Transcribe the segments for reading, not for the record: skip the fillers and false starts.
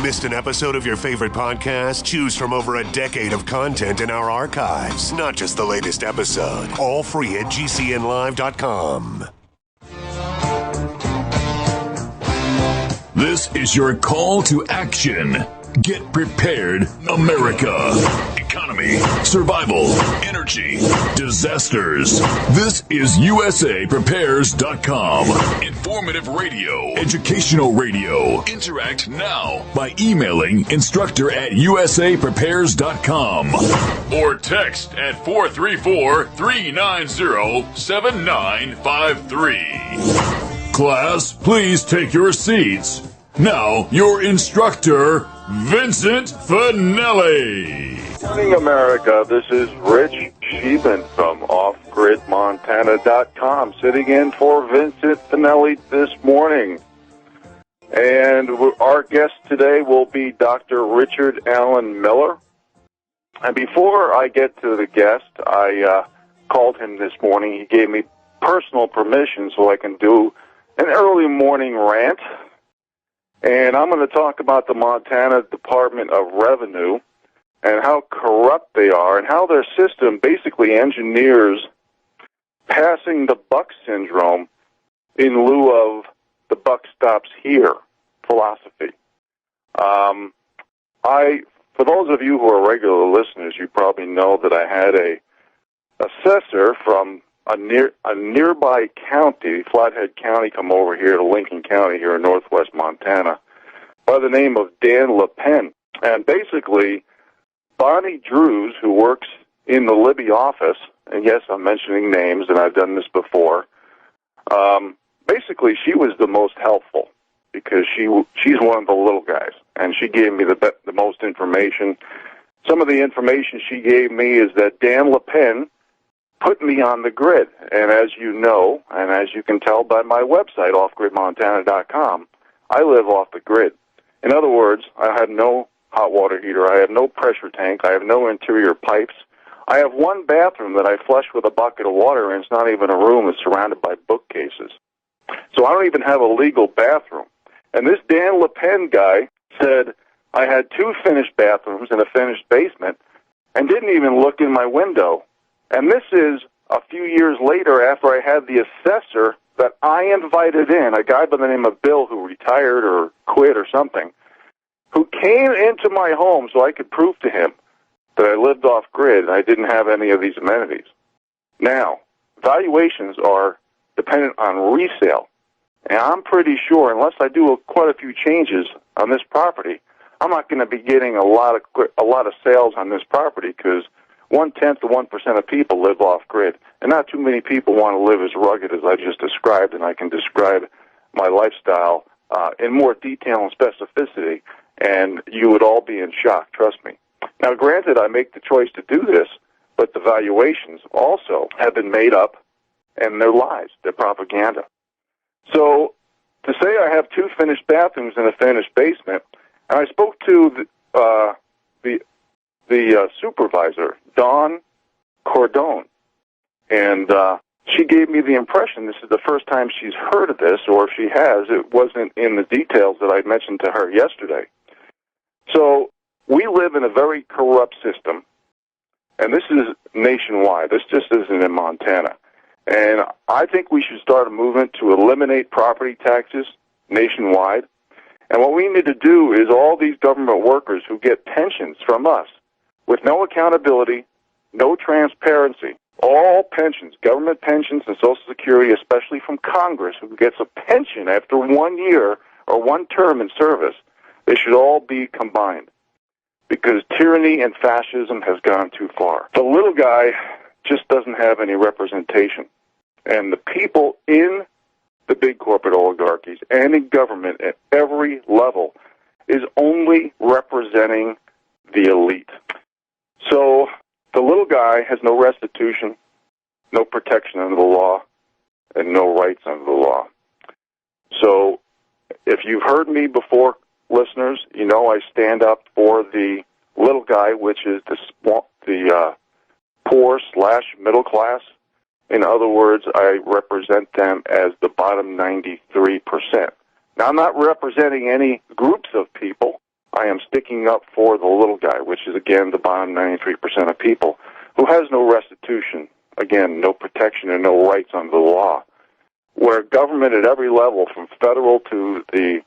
Missed an episode of your favorite podcast? Choose from over a decade of content in our archives, not just the latest episode. All free at gcnlive.com. This is your call to action. Get prepared, America. Economy, survival, energy, disasters. This is USAPrepares.com. Informative radio, educational radio. Interact now by emailing instructor@USAPrepares.com or text at 434-390-7953. Class, please take your seats. Now, your instructor, Vincent Finelli. Good morning, America. This is Rich Scheben from OffGridMontana.com, sitting in for Vincent Finelli this morning. And our guest today will be Dr. Richard Allen Miller. And before I get to the guest, I called him this morning. He gave me personal permission so I can do an early morning rant. And I'm going to talk about the Montana Department of Revenue and how corrupt they are and how their system basically engineers passing the buck syndrome in lieu of the buck stops here philosophy. For those of you who are regular listeners, you probably know that I had a assessor from a nearby county, Flathead County, come over here to Lincoln County here in northwest Montana by the name of Dan LePen. And basically, Bonnie Drews, who works in the Libby office, and yes, I'm mentioning names, and I've done this before, basically she was the most helpful because she's one of the little guys, and she gave me the most information. Some of the information she gave me is that Dan LePen put me on the grid. And as you know, and as you can tell by my website, offgridmontana.com, I live off the grid. In other words, I have no hot water heater. I have no pressure tank. I have no interior pipes. I have one bathroom that I flush with a bucket of water, and it's not even a room. It's surrounded by bookcases. So I don't even have a legal bathroom. And this Dan LePen guy said I had 2 finished bathrooms and a finished basement and didn't even look in my window. And this is a few years later after I had the assessor that I invited in, a guy by the name of Bill who retired or quit or something, who came into my home so I could prove to him that I lived off grid and I didn't have any of these amenities. Now, valuations are dependent on resale. And I'm pretty sure, unless I do quite a few changes on this property, I'm not going to be getting a lot of sales on this property because 0.1% of people live off grid, and not too many people want to live as rugged as I just described. And I can describe my lifestyle in more detail and specificity, and you would all be in shock. Trust me. Now, granted, I make the choice to do this, but the valuations also have been made up, and they're lies. They're propaganda. So to say I have 2 finished bathrooms and a finished basement, and I spoke to the supervisor, Dawn Cordone, and she gave me the impression this is the first time she's heard of this, or if she has, it wasn't in the details that I mentioned to her yesterday. So we live in a very corrupt system, and this is nationwide. This just isn't in Montana. And I think we should start a movement to eliminate property taxes nationwide. And what we need to do is all these government workers who get pensions from us with no accountability, no transparency, all pensions, government pensions and Social Security, especially from Congress, who gets a pension after 1 year or 1 term in service, they should all be combined because tyranny and fascism has gone too far. The little guy just doesn't have any representation. And the people in the big corporate oligarchies and in government at every level is only representing the elite. So the little guy has no restitution, no protection under the law, and no rights under the law. So if you've heard me before, listeners, you know I stand up for the little guy, which is the poor/middle class. In other words, I represent them as the bottom 93%. Now, I'm not representing any groups of people. I sticking up for the little guy, which is, again, the bottom 93% of people, who has no restitution, again, no protection and no rights under the law, where government at every level, from federal to the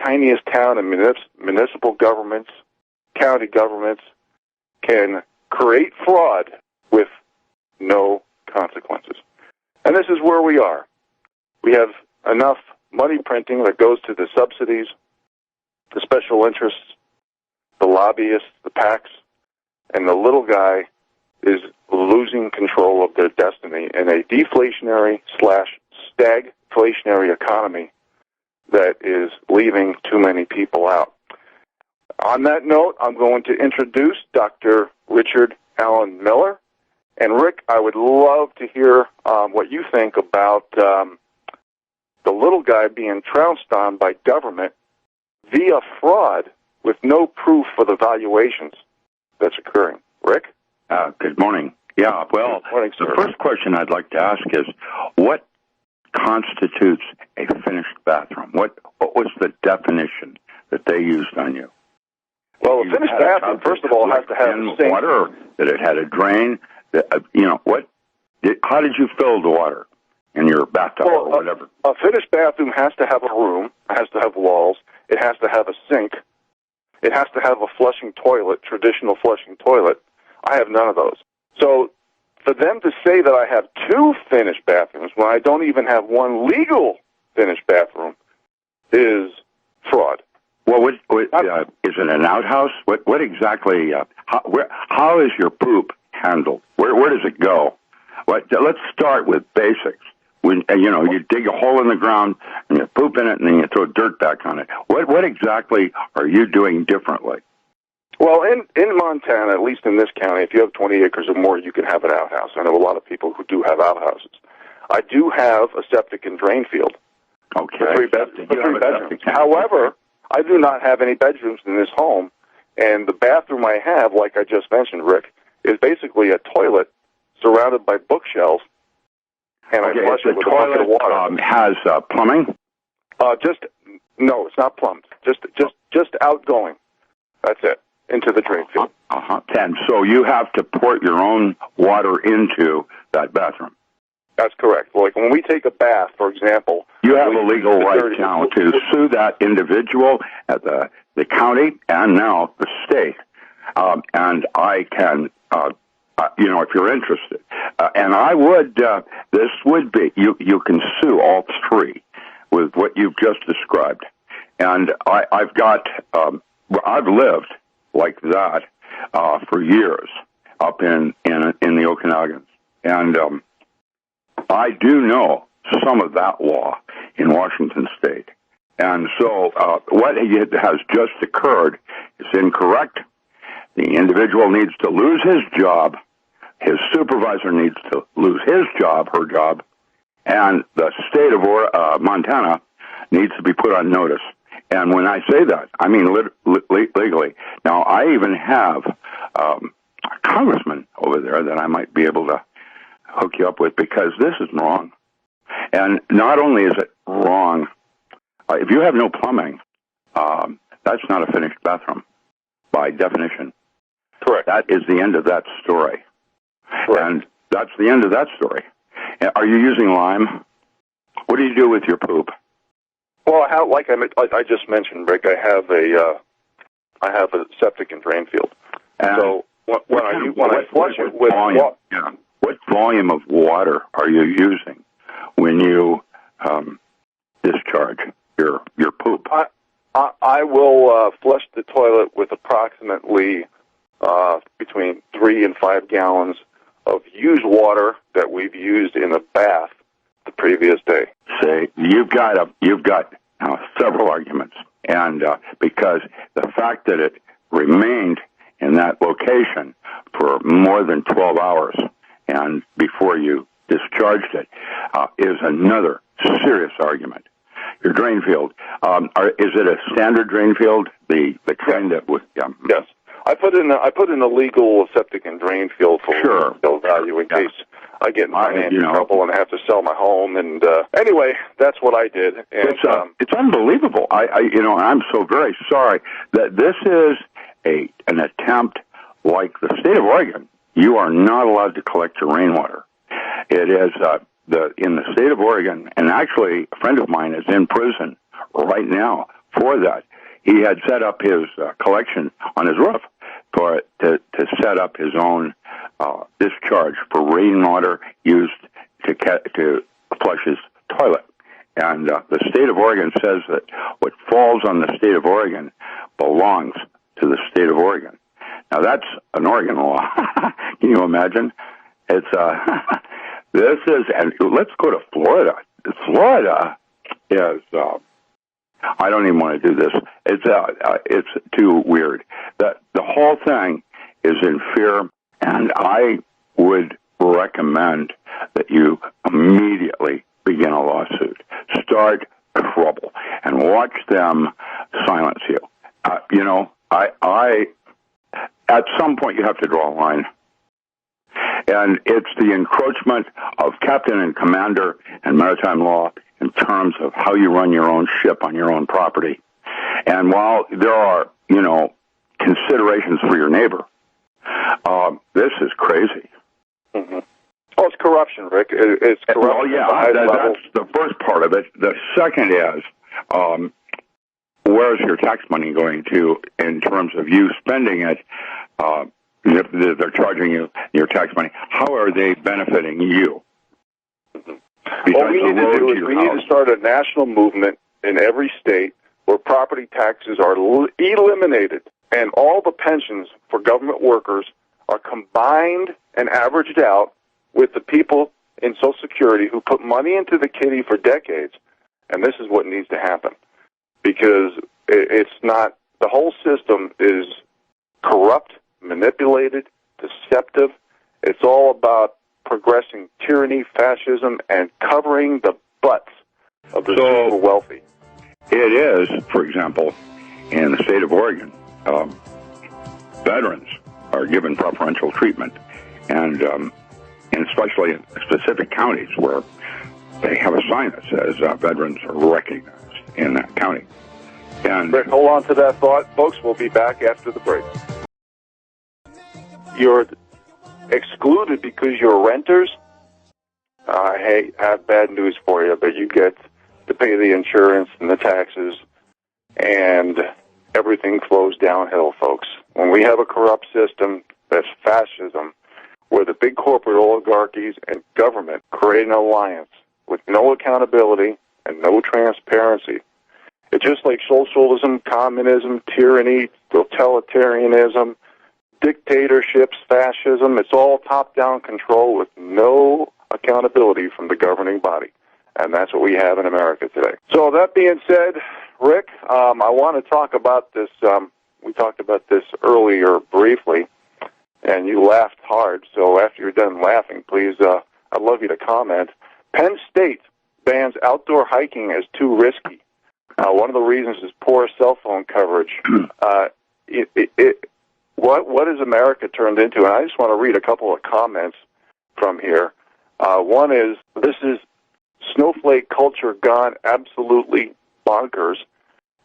tiniest town and municipal governments, county governments, can create fraud with no consequences. And this is where we are. We have enough money printing that goes to the subsidies, the special interests, the lobbyists, the PACs, and the little guy is losing control of their destiny in a deflationary/stagflationary economy that is leaving too many people out. On that note, I'm going to introduce Dr. Richard Allen Miller. And Rick, I would love to hear what you think about the little guy being trounced on by government via fraud with no proof for the valuations that's occurring. Rick? Good morning. Yeah, well, morning, the first question I'd like to ask is, what constitutes a finished bathroom? What was the definition that they used on you? Well, a finished bathroom, first of all, has to have a sink. Water, that it had a drain. How did you fill the water in your bathtub or whatever? A finished bathroom has to have a room, it has to have walls, it has to have a sink, it has to have a flushing toilet, traditional flushing toilet. I have none of those. So for them to say that I have two finished bathrooms when I don't even have one legal finished bathroom is fraud. Well, is it an outhouse? What exactly? How is your poop handled? Where does it go? Let's start with basics. When you dig a hole in the ground and you poop in it, and then you throw dirt back on it. What exactly are you doing differently? Well, in Montana, at least in this county, if you have 20 acres or more, you can have an outhouse. I know a lot of people who do have outhouses. I do have a septic and drain field. Okay. For three bedrooms. However, I do not have any bedrooms in this home, and the bathroom I have, like I just mentioned, Rick, is basically a toilet surrounded by bookshelves, and I flush it with a bucket of water. Has plumbing? No, it's not plumbed. Just outgoing. That's it, into the drain field. And so you have to port your own water into that bathroom. That's correct. Like when we take a bath, for example, you have a legal right now to sue that individual at the county and now the state. And I can, if you're interested, and I would, this would be, you can sue all three with what you've just described. And I've lived like that for years up in the Okanagans. And I do know some of that law in Washington State. And so what has just occurred is incorrect. The individual needs to lose his job. His supervisor needs to lose his job, her job. And the state of Montana needs to be put on notice. And when I say that, I mean legally. Now, I even have a congressman over there that I might be able to hook you up with, because this is wrong. And not only is it wrong, if you have no plumbing, that's not a finished bathroom by definition. Correct. That is the end of that story. Correct. And that's the end of that story. Are you using lime? What do you do with your poop? Well, like I just mentioned, Rick, I have a septic and drain field. And so when I flush it with water, what volume of water are you using when you discharge your poop? I will flush the toilet with approximately between 3 and 5 gallons of used water that we've used in a bath the previous day. Say, you've got several arguments, and because the fact that it remained in that location for more than 12 hours and before you discharged it is another serious argument. Your drain field, is it a standard drain field? The kind that would... Yes. I put in a legal septic and drain field for resale value in case I get in financial trouble and I have to sell my home. And anyway, that's what I did. And, it's unbelievable. I'm so very sorry that this is an attempt like the state of Oregon. You are not allowed to collect your rainwater. It is in the state of Oregon, and actually a friend of mine is in prison right now for that. He had set up his collection on his roof to set up his own discharge for rainwater used to flush his toilet. And the state of Oregon says that what falls on the state of Oregon belongs to the state of Oregon. Now that's an Oregon law. Can you imagine? It's this is, and let's go to Florida. Florida is. I don't even want to do this. It's too weird. The whole thing is in fear, and I would recommend that you immediately begin a lawsuit. Start trouble and watch them silence you. I at some point you have to draw a line. And it's the encroachment of captain and commander and maritime law in terms of how you run your own ship on your own property. And while there are, considerations for your neighbor, this is crazy. Mm-hmm. Oh, it's corruption, Rick. It's corruption. Well, yeah, that's the first part of it. The second is, where's your tax money going to in terms of you spending it? They're charging you your tax money. How are they benefiting you? Mm-hmm. What we need to do is we need to start a national movement in every state where property taxes are eliminated and all the pensions for government workers are combined and averaged out with the people in Social Security who put money into the kitty for decades. And this is what needs to happen because it's not, the whole system is corrupt, manipulated, deceptive. It's all about progressing tyranny, fascism, and covering the butts of the super wealthy. It is, for example, in the state of Oregon, veterans are given preferential treatment, and especially in specific counties where they have a sign that says veterans are recognized in that county. And Rick, hold on to that thought. Folks, we'll be back after the break. You're excluded because you're renters. I have bad news for you, but you get to pay the insurance and the taxes, and everything flows downhill, folks. When we have a corrupt system that's fascism, where the big corporate oligarchies and government create an alliance with no accountability and no transparency, it's just like socialism, communism, tyranny, totalitarianism, dictatorships, fascism. It's all top-down control with no accountability from the governing body. And that's what we have in America today. So that being said, Rick, I want to talk about this. We talked about this earlier briefly, and you laughed hard. So after you're done laughing, please, I'd love you to comment. Penn State bans outdoor hiking as too risky. One of the reasons is poor cell phone coverage. What has America turned into? And I just want to read a couple of comments from here. One is, this is snowflake culture gone absolutely bonkers.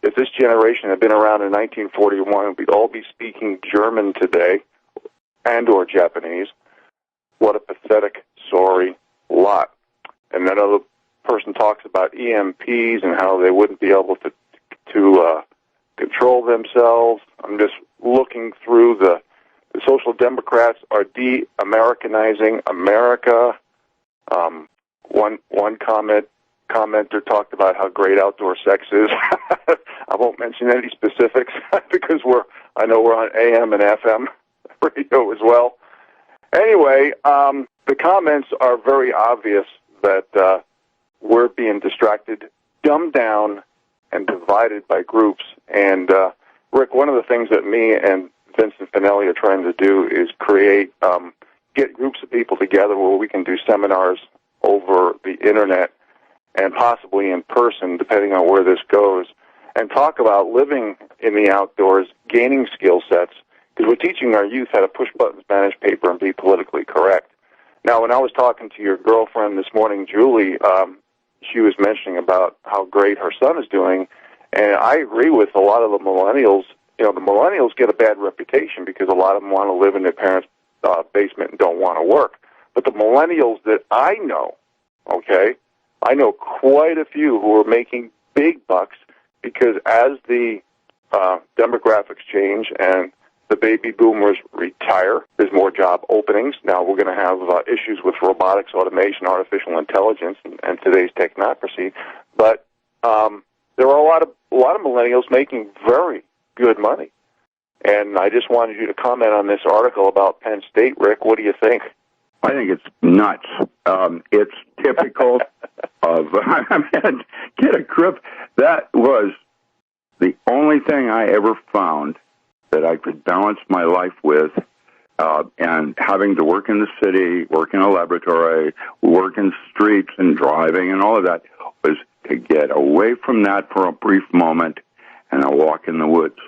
If this generation had been around in 1941, we'd all be speaking German today and or Japanese. What a pathetic, sorry lot. And another person talks about EMPs and how they wouldn't be able to control themselves. I'm just looking through the Social Democrats are de-Americanizing America. One commenter talked about how great outdoor sex is. I won't mention any specifics because I know we're on AM and FM radio as well. Anyway, the comments are very obvious that we're being distracted, dumbed down, and divided by groups. And Rick, one of the things that me and Vincent Finelli are trying to do is get groups of people together where we can do seminars over the internet and possibly in person, depending on where this goes, and talk about living in the outdoors, gaining skill sets, Because we're teaching our youth how to push buttons, manage paper, and be politically correct. Now, when I was talking to your girlfriend this morning, Julie, she was mentioning about how great her son is doing, and I agree with a lot of the millennials. You know, the millennials get a bad reputation because a lot of them want to live in their parents' basement and don't want to work. But the millennials that I know, okay, I know quite a few who are making big bucks because as the demographics change and the baby boomers retire, there's more job openings. Now we're going to have issues with robotics, automation, artificial intelligence, and today's technocracy. But there are a lot of millennials making very good money. And I just wanted you to comment on this article about Penn State, Rick. What do you think? I think it's nuts. It's typical of, get a grip. That was the only thing I ever found that I could balance my life with, and having to work in the city, work in a laboratory, work in streets and driving and all of that, was to get away from that for a brief moment and a walk in the woods.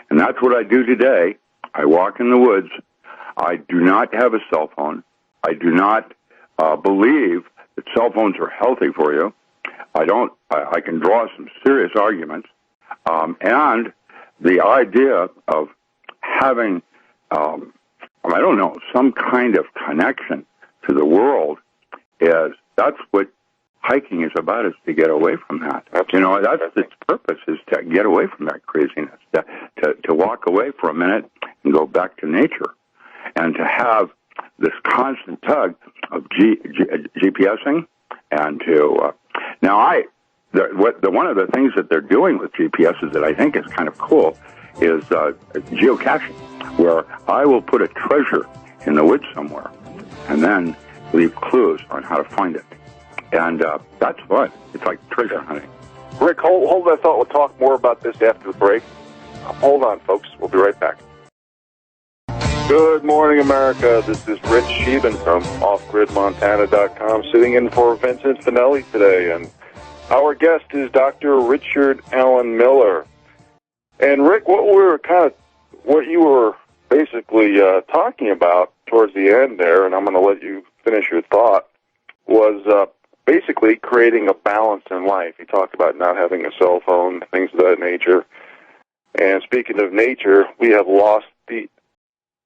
And that's what I do today. I walk in the woods. I do not have a cell phone. I do not believe that cell phones are healthy for you. I can draw some serious arguments. And the idea of having, I don't know, some kind of connection to the world that's what hiking is about, is to get away from that. You know, that's its purpose, is to get away from that craziness, to walk away for a minute and go back to nature, and to have this constant tug of GPSing, and to one of the things that they're doing with GPSs that I think is kind of cool is geocaching, where I will put a treasure in the woods somewhere and then leave clues on how to find it. And that's fun. It's like treasure hunting. Rick, hold that thought. We'll talk more about this after the break. Hold on, folks. We'll be right back. Good morning, America. This is Rich Scheben from OffGridMontana.com, sitting in for Vincent Finelli today. And our guest is Dr. Richard Allen Miller. And Rick, what you were basically talking about towards the end there, and I'm going to let you finish your thought, was basically creating a balance in life. You talked about not having a cell phone, things of that nature. And speaking of nature, we have lost the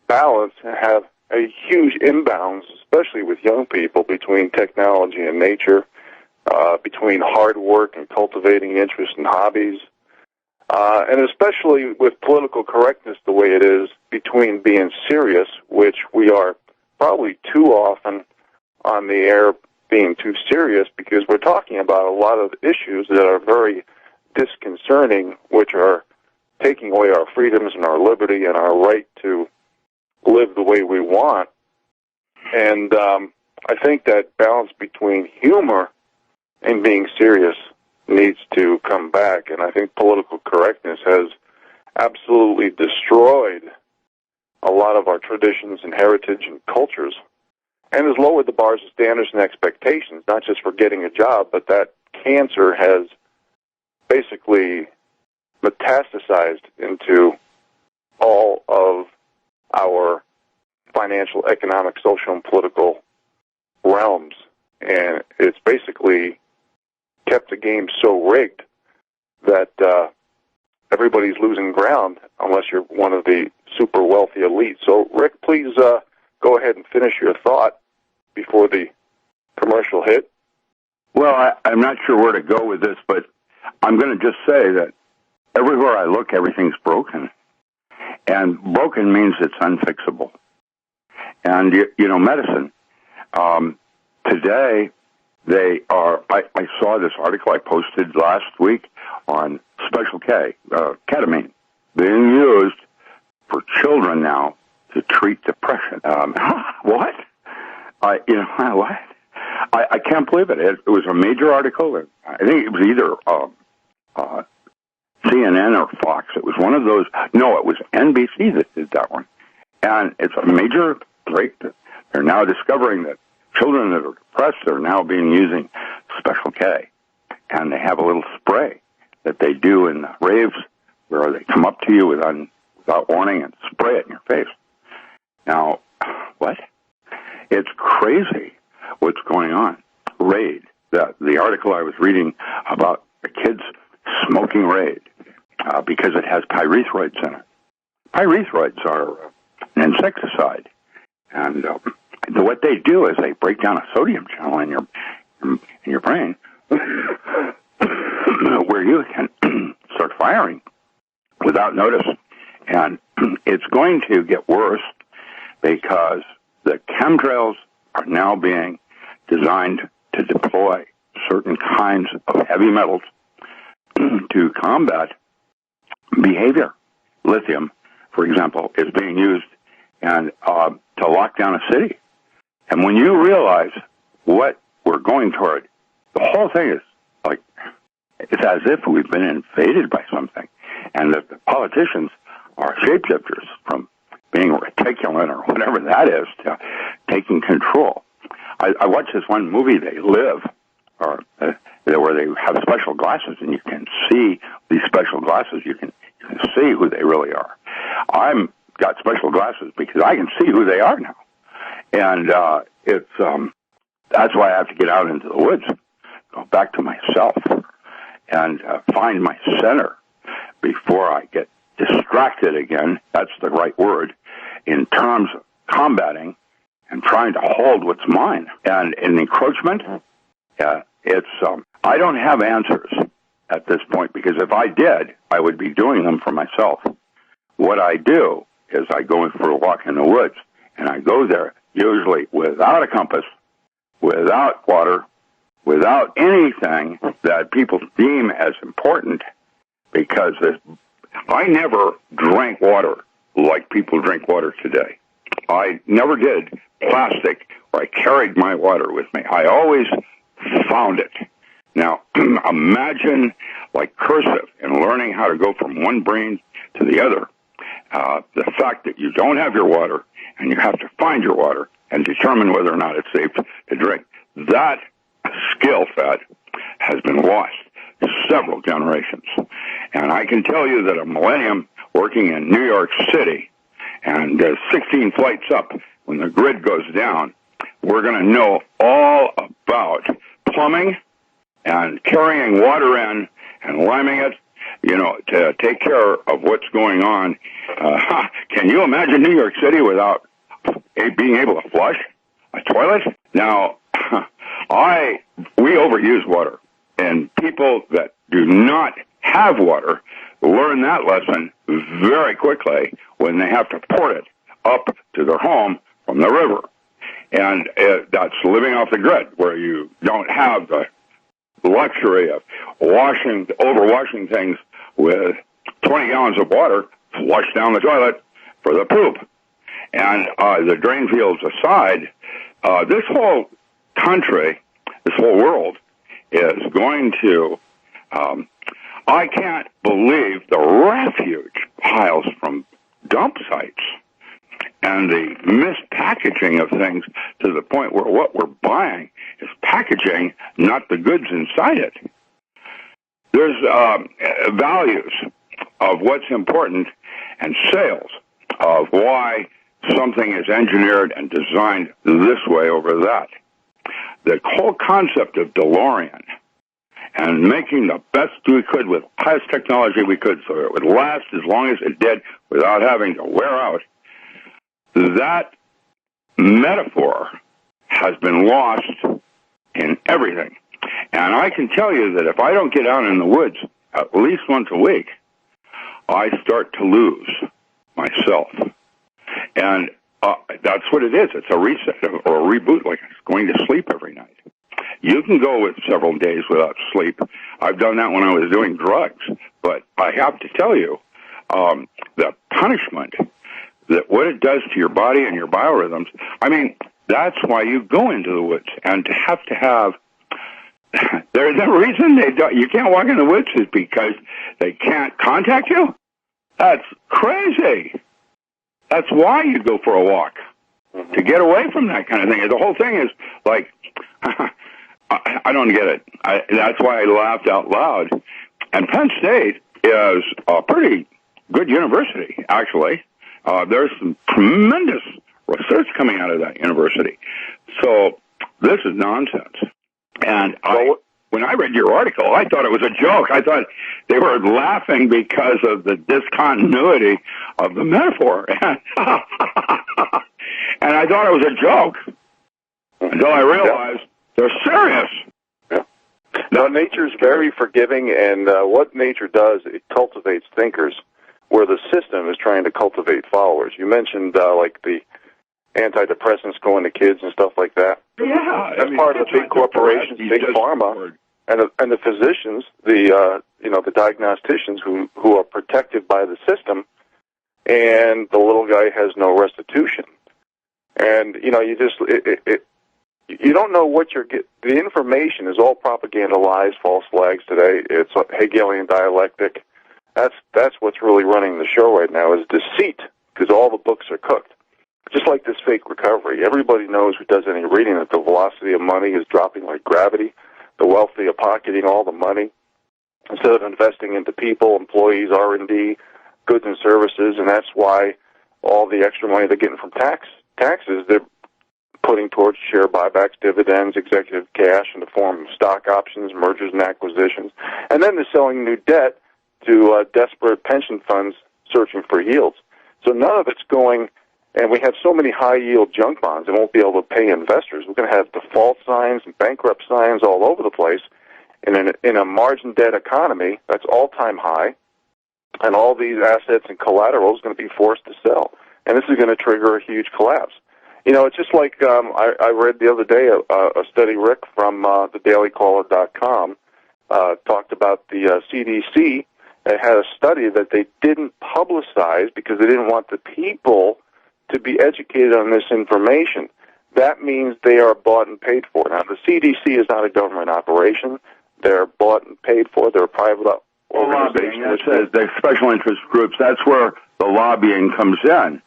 balance and have a huge imbalance, especially with young people, between technology and nature, between hard work and cultivating interests and hobbies, and especially with political correctness the way it is, between being serious, which we are probably too often on the air being too serious, because we're talking about a lot of issues that are very disconcerting, which are taking away our freedoms and our liberty and our right to live the way we want. And I think that balance between humor and being serious needs to come back. And I think political correctness has absolutely destroyed a lot of our traditions and heritage and cultures, and has lowered the bars of standards and expectations, not just for getting a job, but that cancer has basically metastasized into all of our financial, economic, social, and political realms. And it's basically kept the game so rigged that everybody's losing ground unless you're one of the super wealthy elite. So, Rick, please go ahead and finish your thought before the commercial hit. Well, I'm not sure where to go with this, but I'm going to just say that everywhere I look, everything's broken. And broken means it's unfixable. And, medicine, today they are, I saw this article I posted last week on Special K, ketamine, being used for children now to treat depression. What? What? I can't believe it. It was a major article. I think it was either CNN or Fox. It was one of those. No, it was NBC that did that one. And it's a major break. They're now discovering that children that are depressed are now using Special K. And they have a little spray that they do in the raves where they come up to you with without warning and spray it in your face. Now, what? It's crazy what's going on. Raid, the article I was reading about the kids smoking Raid because it has pyrethroids in it. Pyrethroids are an insecticide, and what they do is they break down a sodium channel in your brain where you can start firing without notice. And it's going to get worse because the chemtrails are now being designed to deploy certain kinds of heavy metals to combat behavior. Lithium, for example, is being used and to lock down a city. And when you realize what we're going toward, the whole thing is like, it's as if we've been invaded by something, and that the politicians are shapeshifters from being reticulant or whatever that is to taking control. I watched this one movie, They Live, where they have special glasses, and you can see these special glasses. You can see who they really are. I'm got special glasses because I can see who they are now, and that's why I have to get out into the woods, go back to myself, and find my center before I get distracted again. That's the right word in terms of combating and trying to hold what's mine. And in encroachment, it's I don't have answers at this point, because if I did, I would be doing them for myself. What I do is I go for a walk in the woods, and I go there usually without a compass, without water, without anything that people deem as important, because I never drank water like people drink water today. I never did plastic, or I carried my water with me. I always found it. Now, imagine like cursive and learning how to go from one brain to the other. The fact that you don't have your water, and you have to find your water and determine whether or not it's safe to drink. That skill set has been lost several generations. And I can tell you that a millennium working in New York City, and 16 flights up, when the grid goes down, we're going to know all about plumbing and carrying water in and liming it, to take care of what's going on. Can you imagine New York City without being able to flush a toilet? Now, we overuse water, and people that do not have water learn that lesson very quickly when they have to port it up to their home from the river. And that's living off the grid, where you don't have the luxury of overwashing things with 20 gallons of water flushed down the toilet for the poop. And the drain fields aside, this whole country, this whole world is going to, I can't believe the refuge piles from dump sites and the mispackaging of things to the point where what we're buying is packaging, not the goods inside it. There's values of what's important and sales of why something is engineered and designed this way over that. The whole concept of DeLorean and making the best we could with the highest technology we could so it would last as long as it did without having to wear out, that metaphor has been lost in everything. And I can tell you that if I don't get out in the woods at least once a week, I start to lose myself. And that's what it is. It's a reset or a reboot, like going to sleep every night. You can go with several days without sleep. I've done that when I was doing drugs. But I have to tell you, the punishment, that what it does to your body and your biorhythms, I mean, that's why you go into the woods. And to have the reason you can't walk in the woods is because they can't contact you? That's crazy. That's why you go for a walk, to get away from that kind of thing. The whole thing is like, I don't get it. That's why I laughed out loud. And Penn State is a pretty good university, actually. There's some tremendous research coming out of that university. So this is nonsense. And when I read your article, I thought it was a joke. I thought they were laughing because of the discontinuity of the metaphor. And I thought it was a joke until I realized they're serious. Yeah. Now, nature's very forgiving, and what nature does, it cultivates thinkers, where the system is trying to cultivate followers. You mentioned, like, the antidepressants going to kids and stuff like that. Yeah. That's part of the big corporations, big pharma, and the physicians, the diagnosticians who are protected by the system, and the little guy has no restitution. And, you don't know what you're getting. The information is all propaganda, lies, false flags today. It's Hegelian dialectic. That's what's really running the show right now, is deceit, because all the books are cooked. Just like this fake recovery. Everybody knows who does any reading that the velocity of money is dropping like gravity. The wealthy are pocketing all the money instead of investing into people, employees, R&D, goods and services, and that's why all the extra money they're getting from taxes, they're putting towards share buybacks, dividends, executive cash in the form of stock options, mergers and acquisitions, and then they're selling new debt to desperate pension funds searching for yields. So none of it's going, and we have so many high-yield junk bonds, they won't be able to pay investors. We're going to have default signs and bankrupt signs all over the place in a margin debt economy that's all-time high, and all these assets and collateral is going to be forced to sell. And this is going to trigger a huge collapse. It's just like I read the other day a study, Rick, from thedailycaller.com, talked about the CDC. It had a study that they didn't publicize because they didn't want the people to be educated on this information. That means they are bought and paid for. Now, the CDC is not a government operation. They're bought and paid for. They're a private organization. It says the special interest groups, that's where the lobbying comes in.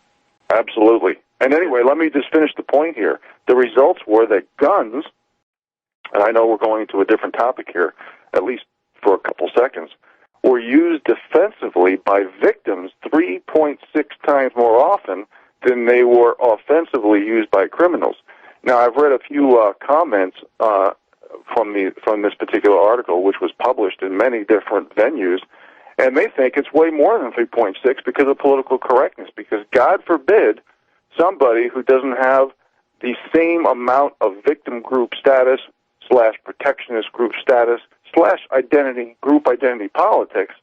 Absolutely. And anyway, let me just finish the point here. The results were that guns, and I know we're going to a different topic here, at least for a couple seconds, were used defensively by victims 3.6 times more often than they were offensively used by criminals. Now, I've read a few comments from this particular article, which was published in many different venues, and they think it's way more than 3.6 because of political correctness, because God forbid somebody who doesn't have the same amount of victim group status / protectionist group status / group identity politics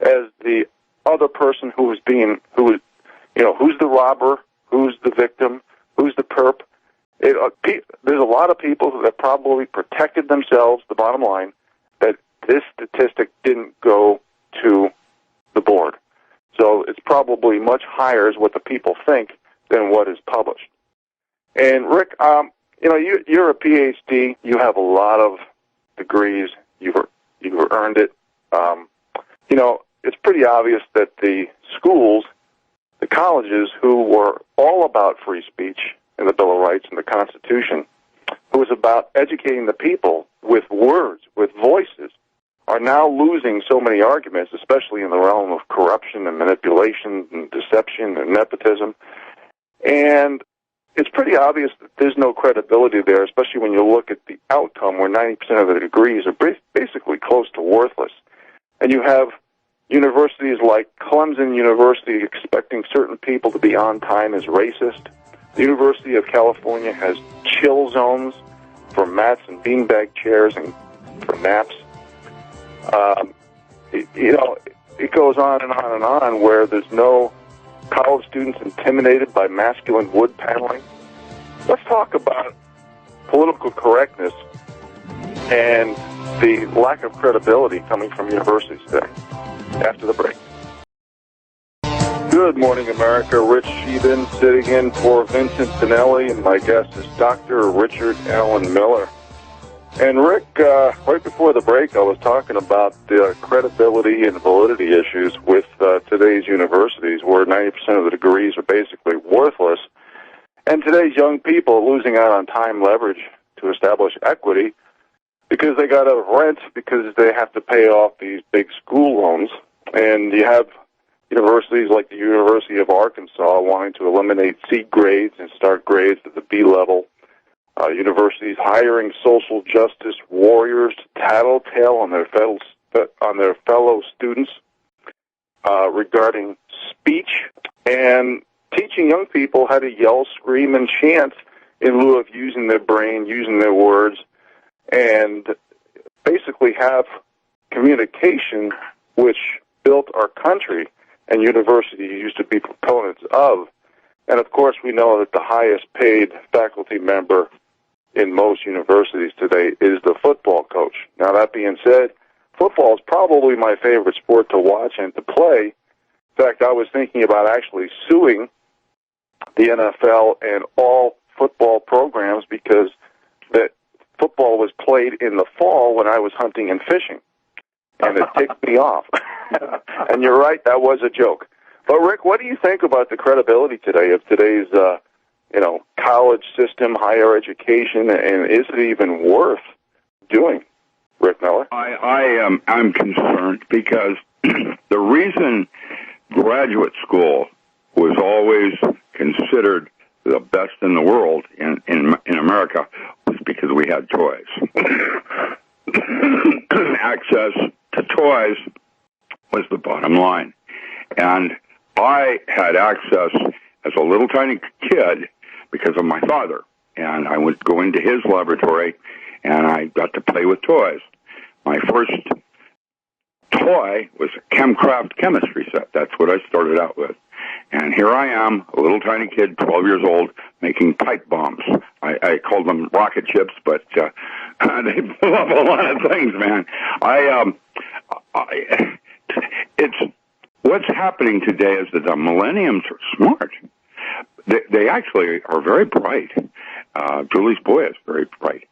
as the other person who's the robber, who's the victim, who's the perp. There's a lot of people that probably protected themselves, the bottom line, that this statistic didn't go to the board. So it's probably much higher is what the people think than what is published. And Rick, you're a PhD. You have a lot of degrees. You've earned it. It's pretty obvious that the schools, the colleges, who were all about free speech and the Bill of Rights and the Constitution, who was about educating the people with words, with voices, are now losing so many arguments, especially in the realm of corruption and manipulation and deception and nepotism. And it's pretty obvious that there's no credibility there, especially when you look at the outcome where 90% of the degrees are basically close to worthless. And you have universities like Clemson University expecting certain people to be on time is racist. The University of California has chill zones for mats and beanbag chairs and for naps. It goes on and on and on where there's no college students intimidated by masculine wood paneling. Let's talk about political correctness and the lack of credibility coming from universities today. After the break. Good morning, America. Rich Scheben sitting in for Vincent Finelli, and my guest is Dr. Richard Allen Miller. And Rick, right before the break, I was talking about the credibility and validity issues with today's universities, where 90% of the degrees are basically worthless. And today's young people are losing out on time leverage to establish equity because they got to rent because they have to pay off these big school loans. And you have universities like the University of Arkansas wanting to eliminate C grades and start grades at the B level. Universities hiring social justice warriors to tattletale on their fellow students regarding speech, and teaching young people how to yell, scream, and chant in lieu of using their brain, using their words, and basically have communication which built our country and universities used to be proponents of. And, of course, we know that the highest paid faculty member in most universities today is the football coach. Now, that being said, football is probably my favorite sport to watch and to play. In fact, I was thinking about actually suing the NFL and all football programs because that football was played in the fall when I was hunting and fishing, and it ticked me off. And you're right, that was a joke. But, Rick, what do you think about the credibility today of today's college system, higher education, and is it even worth doing, Rick Miller? I'm concerned because the reason graduate school was always considered the best in the world in America was because we had toys. Access to toys was the bottom line. And I had access as a little tiny kid because of my father. And I would go into his laboratory, and I got to play with toys. My first toy was a Chemcraft chemistry set. That's what I started out with. And here I am, a little tiny kid, 12 years old, making pipe bombs. I called them rocket ships, but they blew up a lot of things, man. It's what's happening today is that the millenniums are smart. They actually are very bright. Julie's boy is very bright,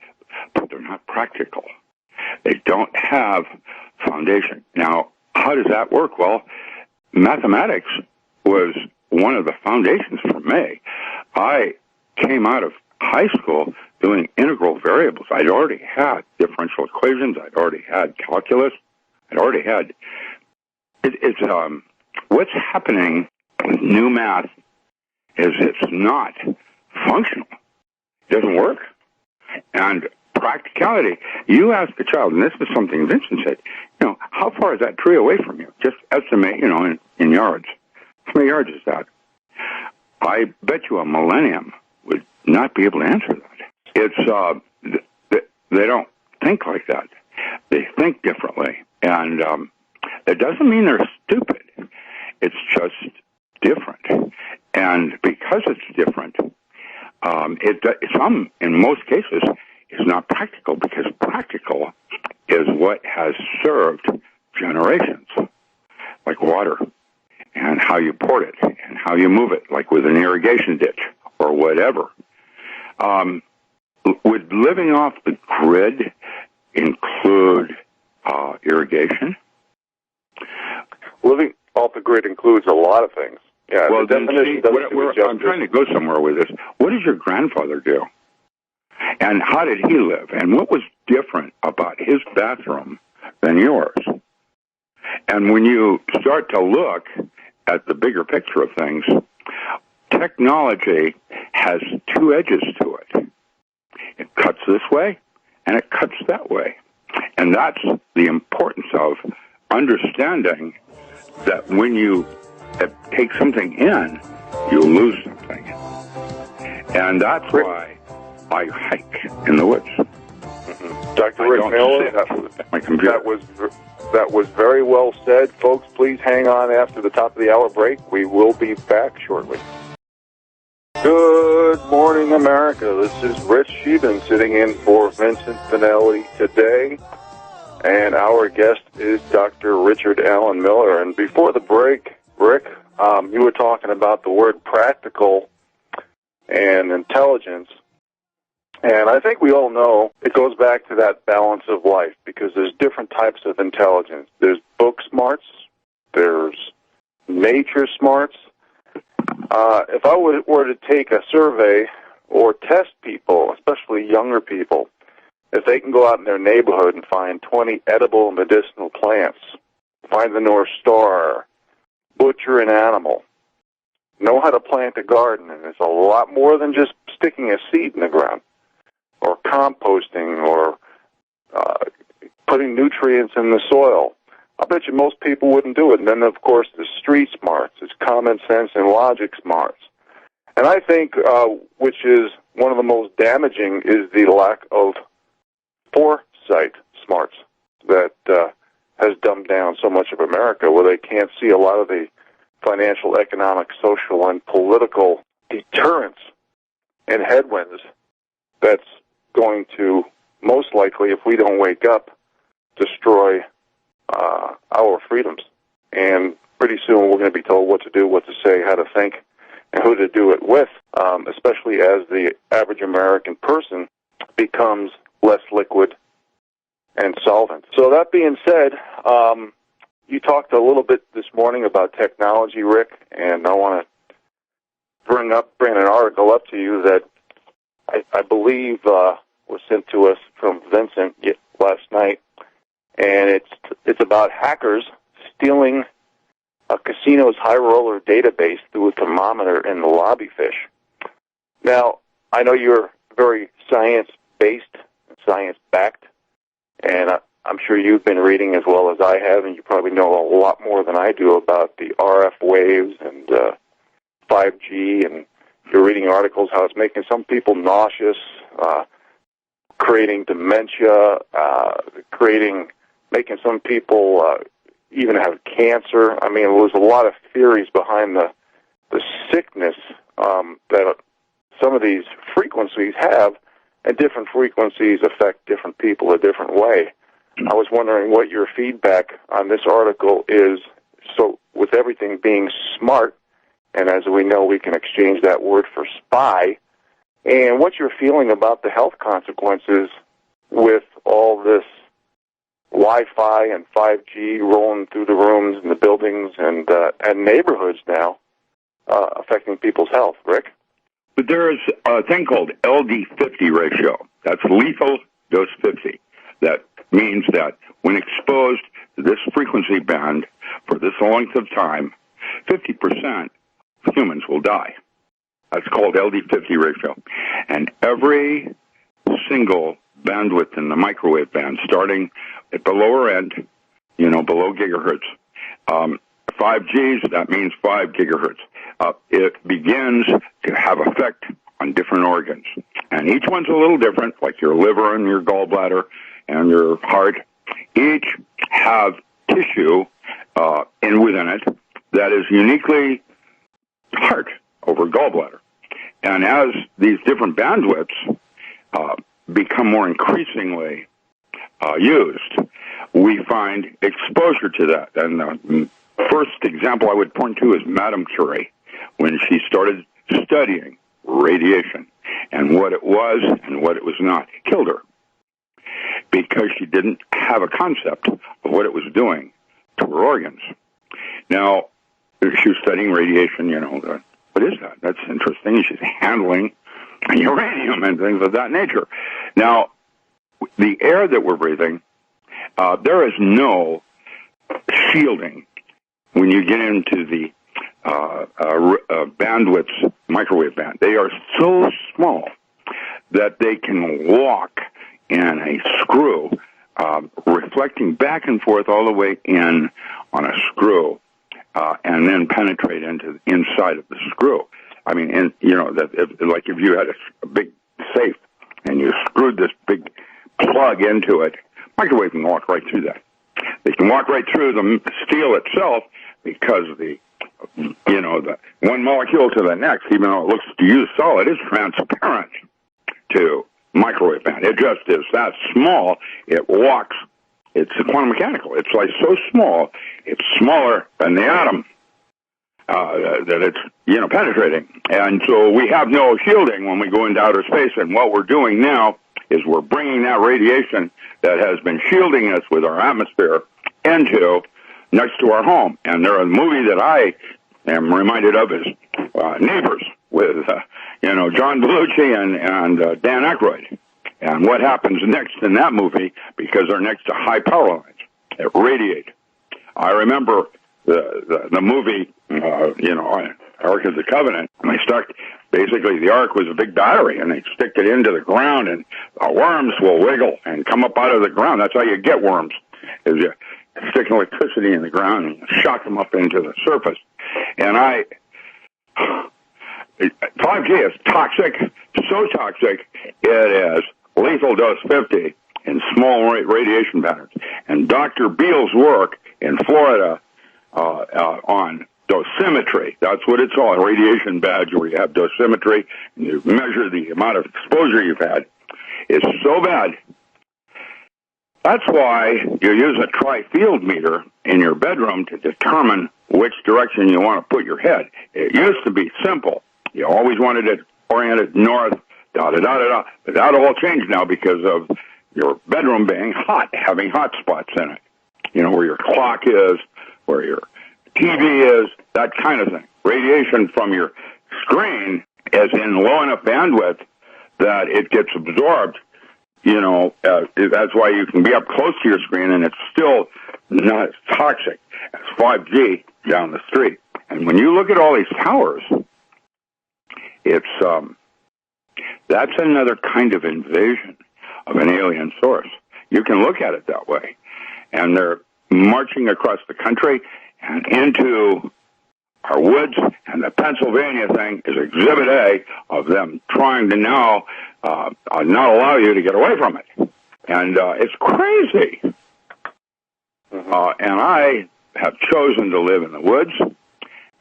but they're not practical. They don't have foundation. Now, how does that work? Well, mathematics was one of the foundations for me. I came out of high school doing integral variables. I'd already had differential equations. I'd already had calculus. I'd already had... what's happening with new math is it's not functional. It doesn't work. And practicality, you ask a child, and this is something Vincent said, how far is that tree away from you? Just estimate, in yards. How many yards is that? I bet you a millennium would not be able to answer that. It's, they don't think like that. They think differently. And it doesn't mean they're stupid. It's just different. And because it's different, in most cases, is not practical, because practical is what has served generations, like water, and how you port it, and how you move it, like with an irrigation ditch, or whatever. Would living off the grid include irrigation? Living off the grid includes a lot of things. Yeah, well, the definition doesn't do it justice. I'm trying to go somewhere with this. What did your grandfather do? And how did he live? And what was different about his bathroom than yours? And when you start to look at the bigger picture of things, technology has two edges to it. It cuts this way, and it cuts that way. And that's the importance of understanding that when you take something in, you lose something. And that's why I hike in the woods. Mm-hmm. Dr. Rick Miller, that was very well said. Folks, please hang on after the top of the hour break. We will be back shortly. Good morning, America. This is Rich Scheben sitting in for Vincent Finelli today. And our guest is Dr. Richard Allen Miller. And before the break, Rick, you were talking about the word practical and intelligence. And I think we all know it goes back to that balance of life, because there's different types of intelligence. There's book smarts. There's nature smarts. If I were to take a survey or test people, especially younger people, if they can go out in their neighborhood and find 20 edible medicinal plants, find the North Star, butcher an animal, know how to plant a garden, and it's a lot more than just sticking a seed in the ground, or composting, or putting nutrients in the soil. I bet you most people wouldn't do it. And then, of course, the street smarts, it's common sense and logic smarts. And I think, which is one of the most damaging, is the lack of foresight smarts that has dumbed down so much of America, where they can't see a lot of the financial, economic, social, and political deterrents and headwinds that's going to, most likely, if we don't wake up, destroy our freedoms. And pretty soon we're going to be told what to do, what to say, how to think, and who to do it with, especially as the average American person becomes less liquid and solvent. So that being said, you talked a little bit this morning about technology, Rick, and I want to bring an article up to you that I believe was sent to us from Vincent last night, and it's about hackers stealing a casino's high roller database through a thermometer in the lobby fish. Now, I know you're very science-based, science-backed, and I'm sure you've been reading as well as I have, and you probably know a lot more than I do about the RF waves and 5G, and you're reading articles how it's making some people nauseous, creating dementia, making some people even have cancer. I mean, there's a lot of theories behind the sickness that some of these frequencies have, and different frequencies affect different people a different way. I was wondering what your feedback on this article is. So with everything being smart, and as we know, we can exchange that word for spy, and what you're feeling about the health consequences with all this Wi-Fi and 5G rolling through the rooms and the buildings and neighborhoods now, affecting people's health. Rick? But there is a thing called LD50 ratio. That's lethal dose 50. That means that when exposed to this frequency band for this length of time, 50% of humans will die. That's called LD50 ratio. And every single bandwidth in the microwave band, starting at the lower end, below gigahertz, 5Gs, that means 5 gigahertz. It begins to have effect on different organs. And each one's a little different, like your liver and your gallbladder and your heart. Each have tissue within it that is uniquely heart over gallbladder. And as these different bandwidths become more increasingly used, we find exposure to that. And the first example I would point to is Madame Curie, when she started studying radiation and what it was and what it was not. Killed her because she didn't have a concept of what it was doing to her organs. Now, she was studying radiation, what is that? That's interesting. She's handling uranium and things of that nature. Now, the air that we're breathing, there is no shielding when you get into the bandwidths, microwave band. They are so small that they can walk in a screw, reflecting back and forth all the way in on a screw, and then penetrate into the inside of the screw. I mean, like if you had a big safe and you screwed this big plug into it, microwave can walk right through that. They can walk right through the steel itself because the one molecule to the next, even though it looks to you solid, is transparent to microwave band. It just is that small. It walks. It's quantum mechanical. It's like so small. It's smaller than the atom that it's penetrating. And so we have no shielding when we go into outer space. And what we're doing now is we're bringing that radiation that has been shielding us with our atmosphere into next to our home. And there is a movie that I am reminded of is Neighbors with John Belushi and Dan Aykroyd. And what happens next in that movie, because they're next to high power lines that radiate. I remember the movie, Ark of the Covenant, and they stuck, basically the Ark was a big battery, and they stick it into the ground, and worms will wiggle and come up out of the ground. That's how you get worms, is you stick electricity in the ground and shock them up into the surface. And 5G is toxic, so toxic, it is lethal dose 50 in small radiation patterns. And Dr. Beale's work in Florida on dosimetry, that's what it's called, a radiation badge where you have dosimetry and you measure the amount of exposure you've had, is so bad. That's why you use a tri-field meter in your bedroom to determine which direction you want to put your head. It used to be simple. You always wanted it oriented north, da-da-da-da-da. But that all changed now because of your bedroom being hot, having hot spots in it. You know, where your clock is, where your TV is, that kind of thing. Radiation from your screen is in low enough bandwidth that it gets absorbed. You know, that's why you can be up close to your screen and it's still not as toxic as 5G down the street. And when you look at all these towers, it's that's another kind of invasion of an alien source. You can look at it that way. And they're marching across the country and into our woods, and the Pennsylvania thing is Exhibit A of them trying to now not allow you to get away from it. And it's crazy. And I have chosen to live in the woods,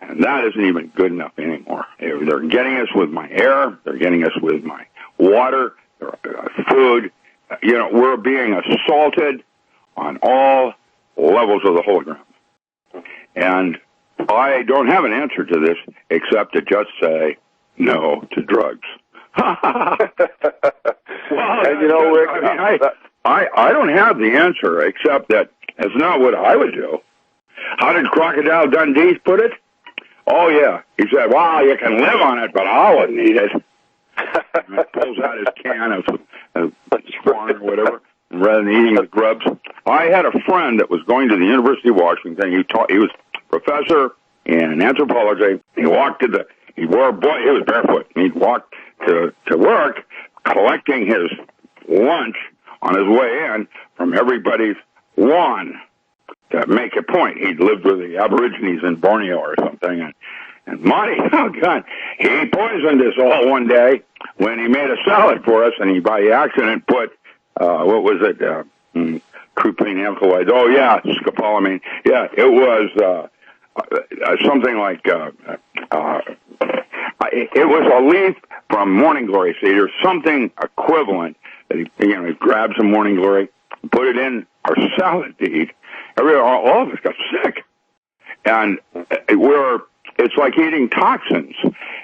and that isn't even good enough anymore. They're getting us with my air. They're getting us with my water, food. You know, we're being assaulted on all levels of the whole ground. And I don't have an answer to this except to just say no to drugs. Well, and you know, Rick, I don't have the answer except that it's not what I would do. How did Crocodile Dundee put it? Oh, yeah. He said, well, you can live on it, but I wouldn't eat it. And he pulls out his can of corn or whatever, rather than eating the grubs. I had a friend that was going to the University of Washington. He was professor in anthropology. He walked to he was barefoot. He walked to work collecting his lunch on his way in from everybody's lawn to make a point. He'd lived with the Aborigines in Borneo or something. And Monty, oh God, he poisoned us all one day when he made a salad for us, and he by accident put, what was it, cupine alkaloids. Oh yeah, scopolamine. Yeah, it was something like, it was a leaf from morning glory seed or something equivalent. He grabbed some morning glory, put it in our salad to eat. All of us got sick. And it's like eating toxins.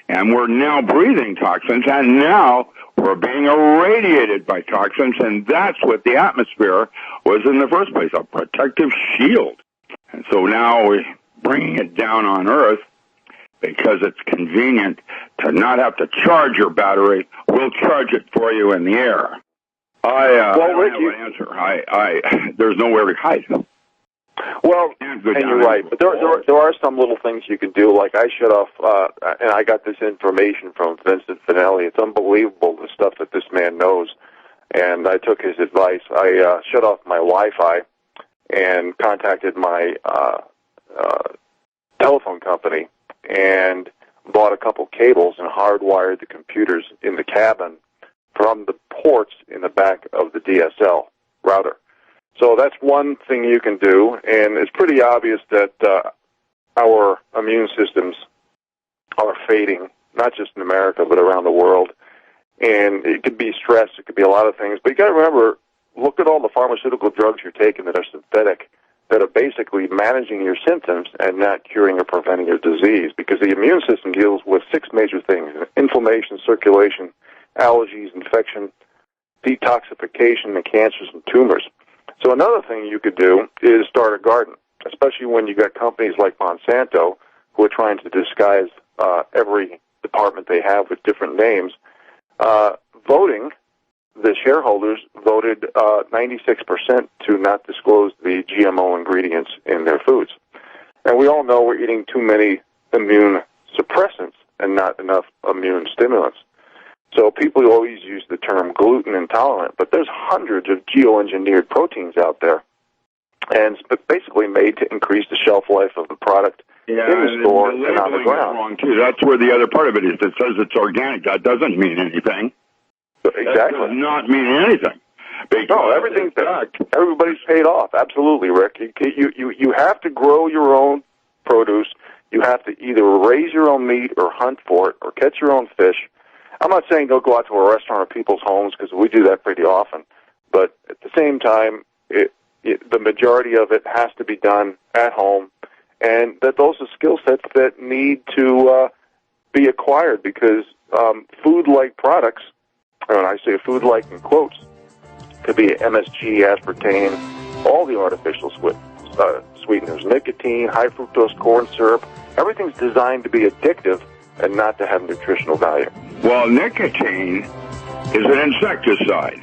And we're now breathing toxins, and now we're being irradiated by toxins, and that's what the atmosphere was in the first place, a protective shield. And so now we're bringing it down on Earth because it's convenient to not have to charge your battery. We'll charge it for you in the air. I don't have an answer. There's nowhere to hide. Well, and you're right, but there are some little things you can do. Like I shut off, and I got this information from Vincent Finelli. It's unbelievable the stuff that this man knows, and I took his advice. I shut off my Wi-Fi and contacted my telephone company and bought a couple cables and hardwired the computers in the cabin from the ports in the back of the DSL router. So that's one thing you can do, and it's pretty obvious that our immune systems are fading, not just in America, but around the world. And it could be stress, it could be a lot of things. But you got to remember, look at all the pharmaceutical drugs you're taking that are synthetic, that are basically managing your symptoms and not curing or preventing your disease, because the immune system deals with 6 major things: inflammation, circulation, allergies, infection, detoxification, and cancers and tumors. So another thing you could do is start a garden, especially when you got companies like Monsanto who are trying to disguise every department they have with different names. Voting, the shareholders voted 96% to not disclose the GMO ingredients in their foods. And we all know we're eating too many immune suppressants and not enough immune stimulants. So people always use the term gluten intolerant, but there's hundreds of geoengineered proteins out there, and it's basically made to increase the shelf life of the product in the store and on the ground. Wrong too. That's where the other part of it is. It says it's organic. That doesn't mean anything. Exactly. That does not mean anything. No, everybody's paid off. Absolutely, Rick. You have to grow your own produce. You have to either raise your own meat or hunt for it or catch your own fish. I'm not saying don't go out to a restaurant or people's homes, because we do that pretty often. But at the same time, the majority of it has to be done at home, and that those are skill sets that need to be acquired, because food-like products, and I say food-like in quotes, could be MSG, aspartame, all the artificial sweeteners, nicotine, high fructose corn syrup. Everything's designed to be addictive and not to have nutritional value. Well, nicotine is an insecticide.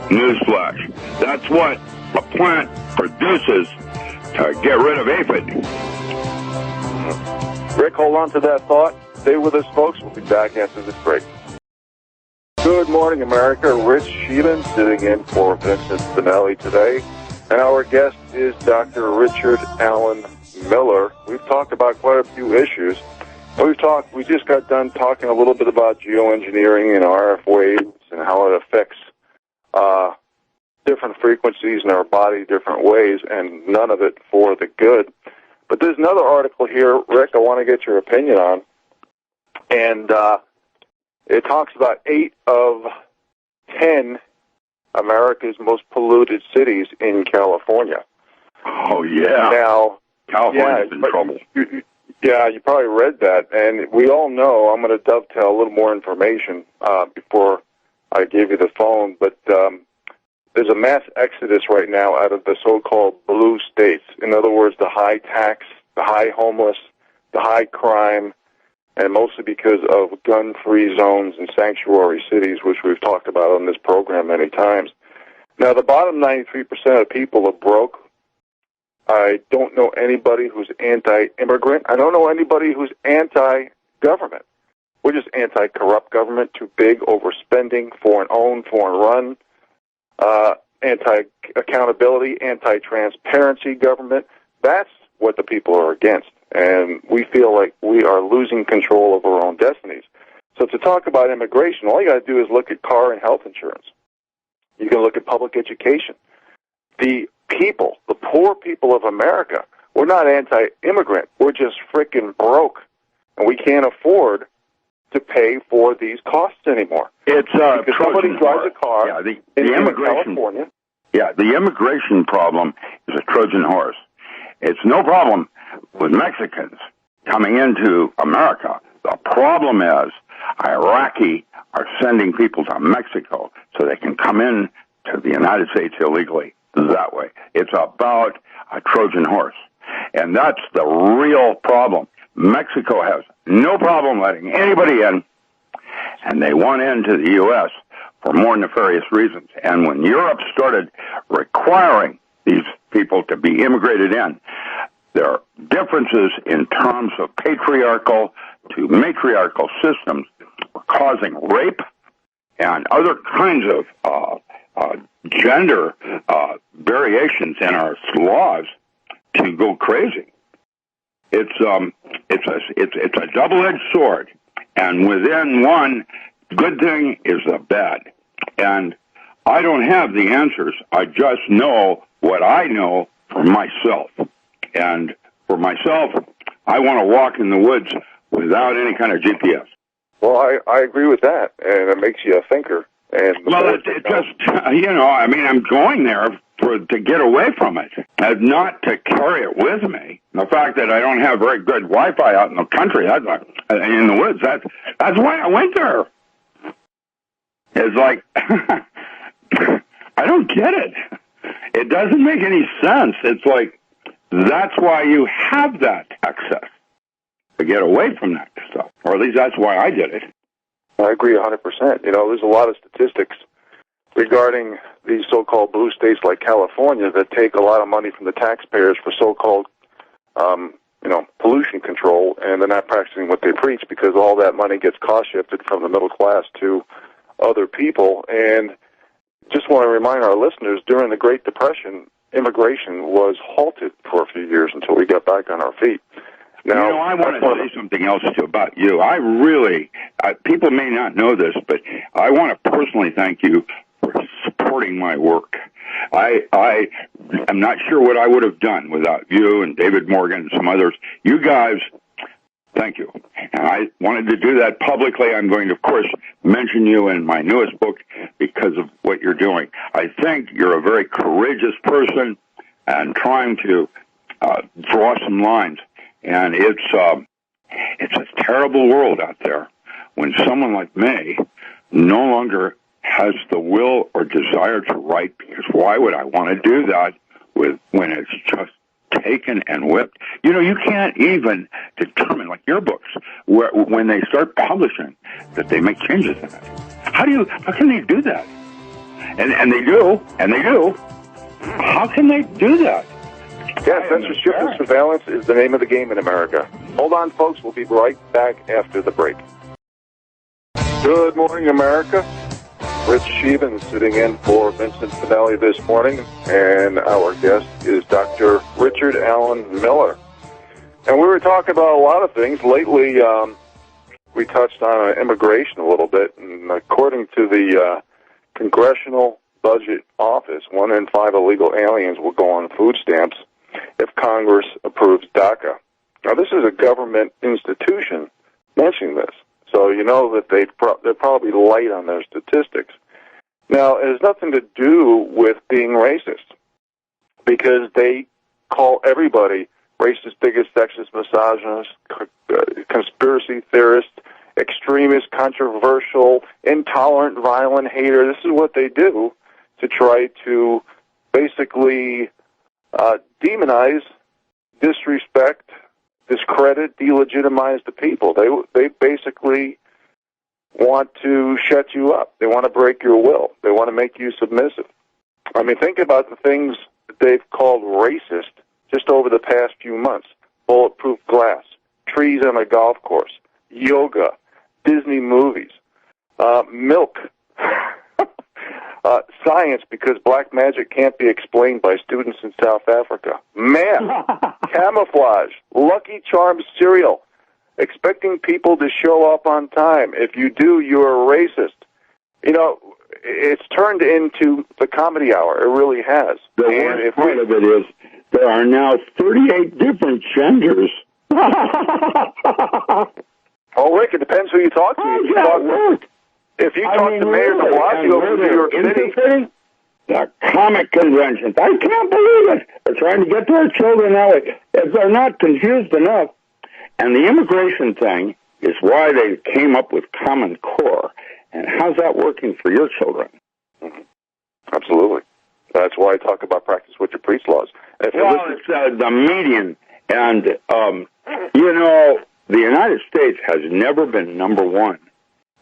Newsflash. That's what a plant produces to get rid of aphid. Rick, hold on to that thought. Stay with us, folks. We'll be back after this break. Good morning, America. Rich Scheben sitting in for Vincent Finelli today. And our guest is Dr. Richard Allen Miller. We've talked about quite a few issues. We just got done talking a little bit about geoengineering and RF waves and how it affects different frequencies in our body different ways, and none of it for the good. But there's another article here, Rick, I want to get your opinion on. And it talks about 8 of 10 America's most polluted cities in California. Oh, yeah. Now, California's in trouble. You probably read that. And we all know, I'm going to dovetail a little more information before I give you the phone, but there's a mass exodus right now out of the so-called blue states. In other words, the high tax, the high homeless, the high crime, and mostly because of gun-free zones and sanctuary cities, which we've talked about on this program many times. Now, the bottom 93% of people are broke. I don't know anybody who's anti-immigrant. I don't know anybody who's anti-government. We're just anti-corrupt government, too big, overspending, foreign-owned, foreign-run, anti-accountability, anti-transparency government. That's what the people are against. And we feel like we are losing control of our own destinies. So to talk about immigration, all you got to do is look at car and health insurance. You can look at public education. The people, the poor people of America, we're not anti-immigrant. We're just freaking broke. And we can't afford to pay for these costs anymore. It's because somebody drives a car the in immigration, California. Yeah, the immigration problem is a Trojan horse. It's no problem with Mexicans coming into America. The problem is Iraqi are sending people to Mexico so they can come in to the United States illegally that way. It's about a Trojan horse. And that's the real problem. Mexico has no problem letting anybody in, and they want into the U.S. for more nefarious reasons. And when Europe started requiring these people to be immigrated in, there are differences in terms of patriarchal to matriarchal systems causing rape and other kinds of gender variations in our laws to go crazy. It's a double-edged sword, and within one good thing is a bad. And I don't have the answers. I just know what I know for myself. And for myself, I want to walk in the woods without any kind of GPS. Well, I agree with that, and it makes you a thinker. And well, it just, I mean, I'm going there to get away from it, and not to carry it with me. The fact that I don't have very good Wi-Fi out in the country, in the woods, that's why I went there. It's like, I don't get it. It doesn't make any sense. It's like, that's why you have that access, to get away from that stuff. Or at least that's why I did it. I agree 100%. There's a lot of statistics regarding these so-called blue states like California that take a lot of money from the taxpayers for so-called pollution control, and they're not practicing what they preach because all that money gets cost shifted from the middle class to other people. And just want to remind our listeners, during the Great Depression, immigration was halted for a few years until we got back on our feet. Now, I want to say something else too about you. I really, people may not know this, but I want to personally thank you for supporting my work. I am not sure what I would have done without you and David Morgan and some others. You guys, thank you. And I wanted to do that publicly. I'm going to, of course, mention you in my newest book because of what you're doing. I think you're a very courageous person and trying to draw some lines. And it's a terrible world out there when someone like me no longer has the will or desire to write, because why would I want to do that when it's just taken and whipped? You can't even determine, like your books, when they start publishing, that they make changes in it. How can they do that? And they do. How can they do that? Yeah, censorship and surveillance is the name of the game in America. Hold on, folks. We'll be right back after the break. Good morning, America. Rich Scheben sitting in for Vincent Finelli this morning, and our guest is Dr. Richard Allen Miller. And we were talking about a lot of things. Lately, we touched on immigration a little bit, and according to the Congressional Budget Office, 1 in 5 illegal aliens will go on food stamps if Congress approves DACA. Now, this is a government institution mentioning this, so you know that they're probably light on their statistics. Now, it has nothing to do with being racist, because they call everybody racist, bigot, sexist, misogynist, conspiracy theorist, extremist, controversial, intolerant, violent, hater. This is what they do to try to basically demonize, disrespect, discredit, delegitimize the people. They basically want to shut you up. They want to break your will. They want to make you submissive. I mean, think about the things that they've called racist just over the past few months. Bulletproof glass, trees on a golf course, yoga, Disney movies, milk, science because black magic can't be explained by students in South Africa, math, camouflage, Lucky Charms cereal, expecting people to show up on time. If you do, you're a racist. It's turned into the comedy hour. It really has. The worst part of it is there are now 38 different genders. Oh, Rick, it depends who you talk to. If you talk to Mayor de Blasio of New York City, the comic conventions, I can't believe it. They're trying to get to our children now. If they're not confused enough. And the immigration thing is why they came up with Common Core. And how's that working for your children? Mm-hmm. Absolutely. That's why I talk about practice what you preach laws. It's the median. And, the United States has never been number one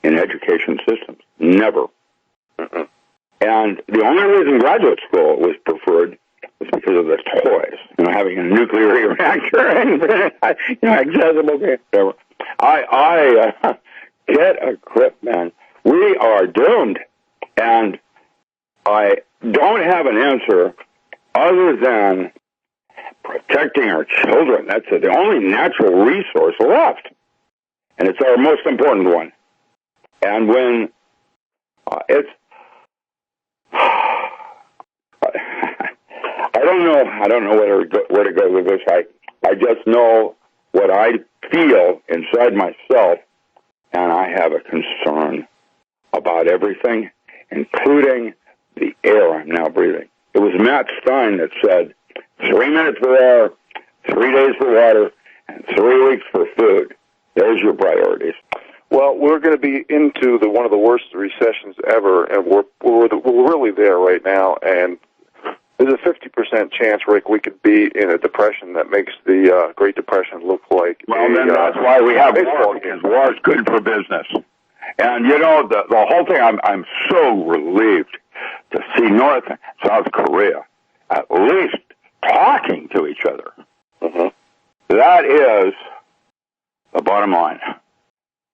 in education systems. Never. Mm-hmm. And the only reason graduate school was preferred was because of the toys. Having a nuclear reactor and, accessible, whatever. I get a grip, man. We are doomed. And I don't have an answer other than protecting our children. That's the only natural resource left. And it's our most important one. And when I don't know where to go with this. I just know what I feel inside myself, and I have a concern about everything, including the air I'm now breathing. It was Matt Stein that said, 3 minutes for air, 3 days for water, and 3 weeks for food. There's your priorities. Well, we're going to be into one of the worst recessions ever, and we're really there right now. And there's a 50% chance, Rick, we could be in a depression that makes the Great Depression look like. Well, then that's why we have war, because war is good for business. And the whole thing. I'm so relieved to see North and South Korea at least talking to each other. Mm-hmm. That is the bottom line.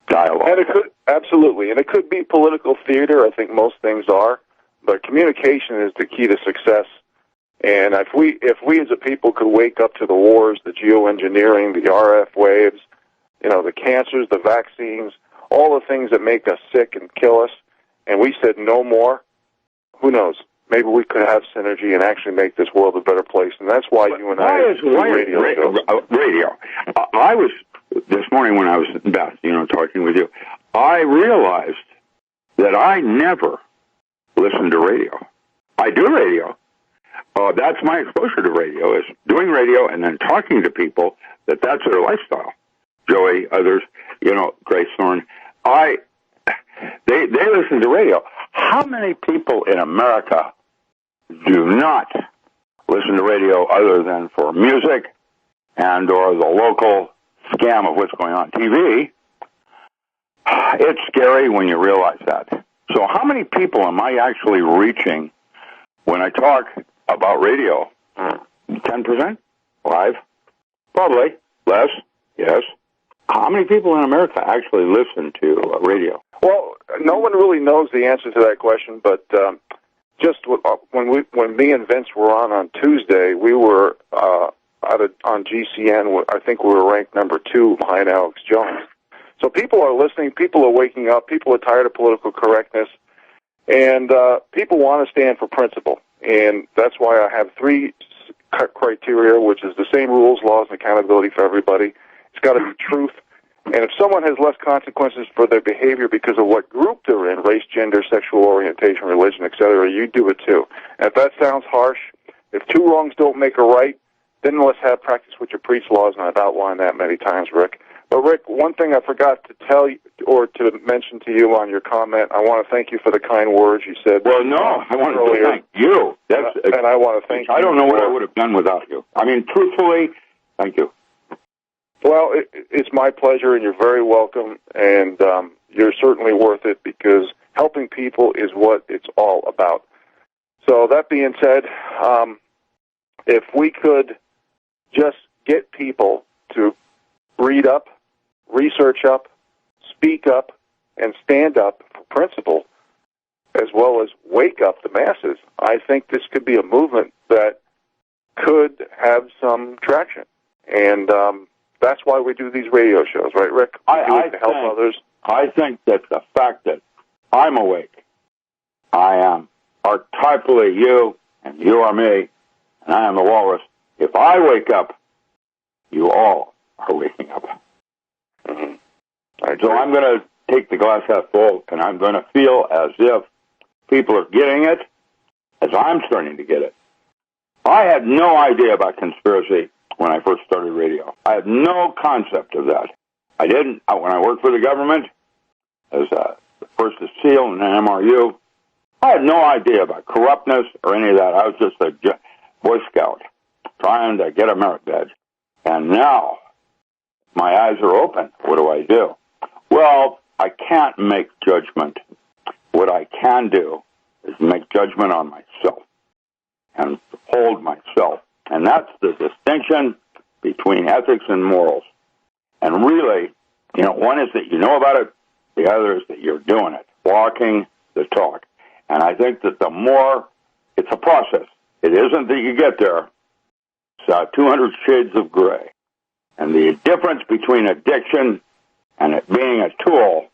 Dialogue. And it could, absolutely, and it could be political theater. I think most things are, but communication is the key to success. And if we as a people could wake up to the wars, the geoengineering, the RF waves, the cancers, the vaccines, all the things that make us sick and kill us, and we said no more, who knows? Maybe we could have synergy and actually make this world a better place. And that's why you and I do radio shows. Radio. I was, this morning when I was in Beth, talking with you, I realized that I never listen to radio. I do radio. That's my exposure to radio, is doing radio and then talking to people that's their lifestyle. Joey, others, Grace Thorne. They listen to radio. How many people in America do not listen to radio other than for music and or the local scam of what's going on TV? It's scary when you realize that. So how many people am I actually reaching when I talk about radio? 10%? 5? Probably. Less? Yes. How many people in America actually listen to radio? Well, no one really knows the answer to that question, but just when me and Vince were on Tuesday, we were on GCN. I think we were ranked number 2 behind Alex Jones. So people are listening. People are waking up. People are tired of political correctness, and people want to stand for principle. And that's why I have 3 criteria, which is the same rules, laws, and accountability for everybody. It's got to be truth. And if someone has less consequences for their behavior because of what group they're in, race, gender, sexual orientation, religion, etc., you do it too. And if that sounds harsh, if 2 wrongs don't make a right, then let's have practice what you preach laws, and I've outlined that many times, Rick. But, Rick, one thing I forgot to tell you or to mention to you on your comment, I want to thank you for the kind words you said. Well, no, I want to thank you. And I want to thank you. I don't know what I would have done without you. I mean, truthfully, thank you. Well, it's my pleasure, and you're very welcome, and you're certainly worth it because helping people is what it's all about. So that being said, if we could just get people to read up, research up, speak up, and stand up for principle, as well as wake up the masses, I think this could be a movement that could have some traction. And that's why we do these radio shows, right, Rick? We do it to help others. I think that the fact that I'm awake, I am archetypally you, and you are me, and I am the walrus. If I wake up, you all are waking up. Mm-hmm. So I'm going to take the glass half full, and I'm going to feel as if people are getting it as I'm starting to get it. I had no idea about conspiracy when I first started radio. I had no concept of that. I didn't. When I worked for the government, as first a SEAL and an MRU, I had no idea about corruptness or any of that. I was just a Boy Scout trying to get a merit badge. And now my eyes are open. What do I do? Well, I can't make judgment. What I can do is make judgment on myself and hold myself. And that's the distinction between ethics and morals. And really, one is that you know about it, the other is that you're doing it, walking the talk. And I think that the more, it's a process. It isn't that you get there. It's 200 shades of gray. And the difference between addiction and it being a tool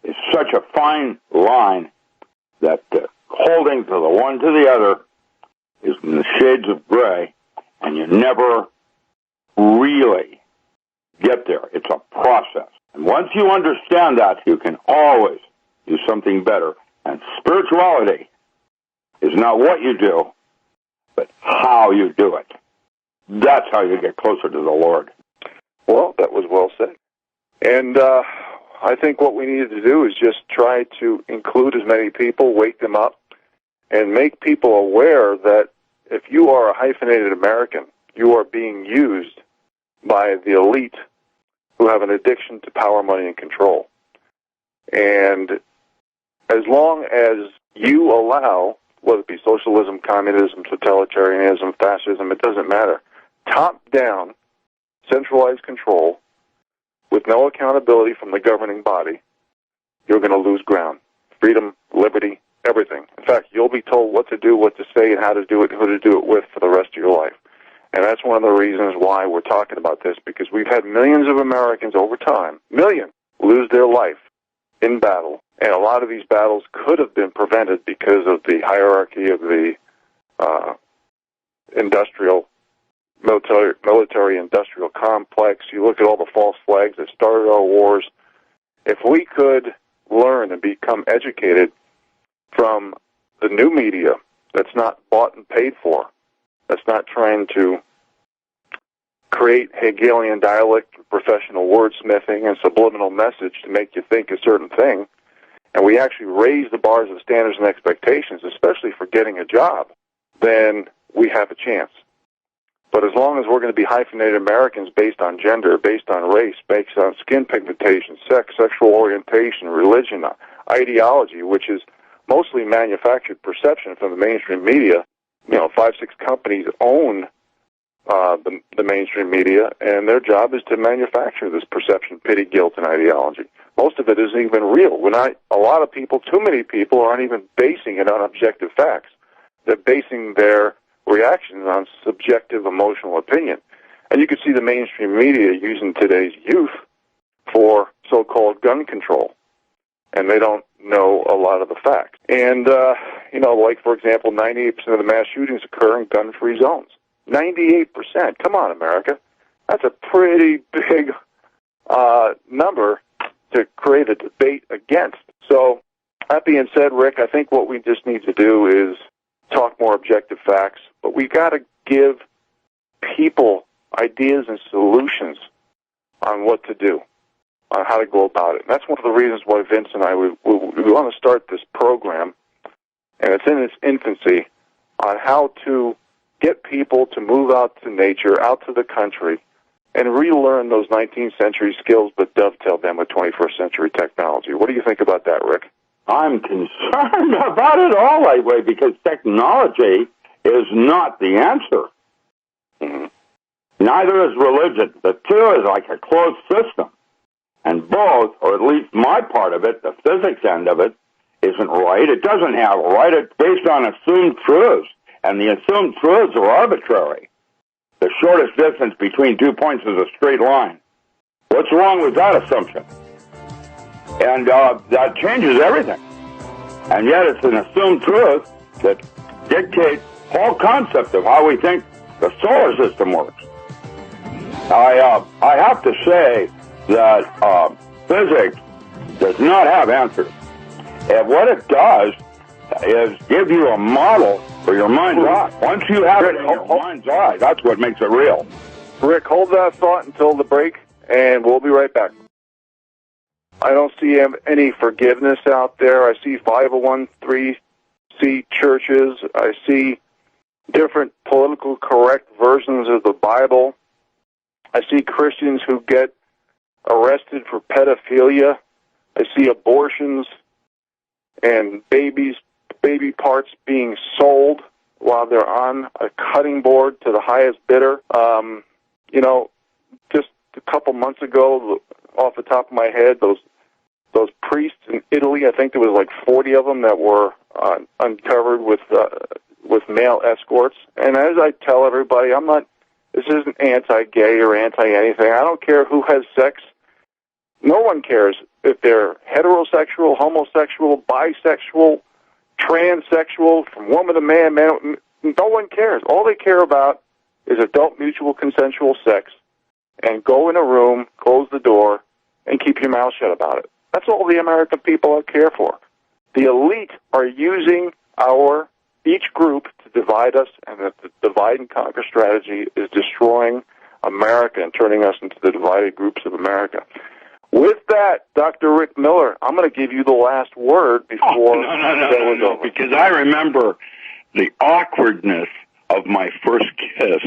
is such a fine line that holding to the one to the other is in the shades of gray, and you never really get there. It's a process. And once you understand that, you can always do something better. And spirituality is not what you do, but how you do it. That's how you get closer to the Lord. Well, that was well said. And I think what we needed to do is just try to include as many people, wake them up, and make people aware that if you are a hyphenated American, you are being used by the elite who have an addiction to power, money, and control. And as long as you allow, whether it be socialism, communism, totalitarianism, fascism, it doesn't matter, top-down centralized control with no accountability from the governing body, you're going to lose ground. Freedom, liberty, everything. In fact, you'll be told what to do, what to say, and how to do it, and who to do it with for the rest of your life. And that's one of the reasons why we're talking about this, because we've had millions of Americans over time, millions, lose their life in battle. And a lot of these battles could have been prevented because of the hierarchy of the military-industrial complex. You look at all the false flags that started our wars. If we could learn and become educated from the new media that's not bought and paid for, that's not trying to create Hegelian dialect, professional wordsmithing, and subliminal message to make you think a certain thing, and we actually raise the bars of standards and expectations, especially for getting a job, then we have a chance. But as long as we're going to be hyphenated Americans based on gender, based on race, based on skin pigmentation, sex, sexual orientation, religion, ideology, which is mostly manufactured perception from the mainstream media, 5, 6 companies own the mainstream media, and their job is to manufacture this perception, pity, guilt, and ideology. Most of it isn't even real. A lot of people, too many people, aren't even basing it on objective facts. They're basing their reactions on subjective emotional opinion. And you can see the mainstream media using today's youth for so-called gun control, and they don't know a lot of the facts. And, like, for example, 98% of the mass shootings occur in gun-free zones. 98%. Come on, America. That's a pretty big number to create a debate against. So, that being said, Rick, I think what we just need to do is talk more objective facts, but we got to give people ideas and solutions on what to do, on how to go about it. And that's one of the reasons why Vince and I, we want to start this program, and it's in its infancy, on how to get people to move out to nature, out to the country, and relearn those 19th century skills, but dovetail them with 21st century technology. What do you think about that, Rick? I'm concerned about it all that way, because technology is not the answer. Mm-hmm. Neither is religion. The two is like a closed system. And both, or at least my part of it, the physics end of it, isn't right. It doesn't have right. It's based on assumed truths. And the assumed truths are arbitrary. The shortest distance between 2 points is a straight line. What's wrong with that assumption? And that changes everything. And yet it's an assumed truth that dictates the whole concept of how we think the solar system works. I have to say that physics does not have answers. And what it does is give you a model for your mind's eye. Once you have it in your mind's eye, that's what makes it real. Rick, hold that thought until the break, and we'll be right back. I don't see any forgiveness out there. I see 501(c) churches. I see different political correct versions of the Bible. I see Christians who get arrested for pedophilia. I see abortions and baby parts being sold while they're on a cutting board to the highest bidder. Just a couple months ago, off the top of my head, those priests in Italy, I think there was like 40 of them that were uncovered with male escorts. And as I tell everybody, this isn't anti-gay or anti-anything. I don't care who has sex. No one cares if they're heterosexual, homosexual, bisexual, transsexual, from woman to man. No one cares. All they care about is adult mutual consensual sex, and go in a room, close the door, and keep your mouth shut about it. That's all the American people care for. The elite are using each group to divide us, and the divide and conquer strategy is destroying America and turning us into the divided groups of America. With that, Dr. Rick Miller, I'm going to give you the last word before No, because I remember the awkwardness of my first kiss.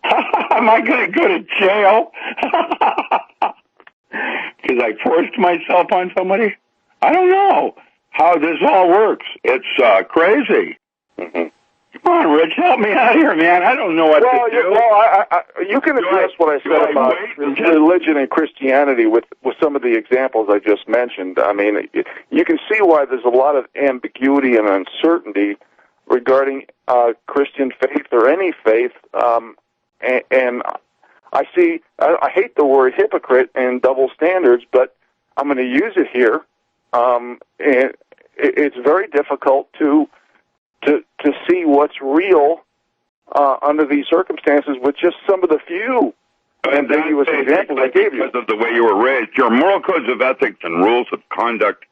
Am I going to go to jail? Because I forced myself on somebody? I don't know how this all works. It's crazy. Mm-hmm. Come on, Rich, help me out here, man. I don't know what to do. You can address what I said about religion and Christianity with some of the examples I just mentioned. I mean, you can see why there's a lot of ambiguity and uncertainty regarding Christian faith or any faith, and I hate the word hypocrite and double standards, but I'm going to use it here. And it's very difficult to see what's real under these circumstances with just some of the few ambiguous examples I gave you. Because of the way you were raised, your moral codes of ethics and rules of conduct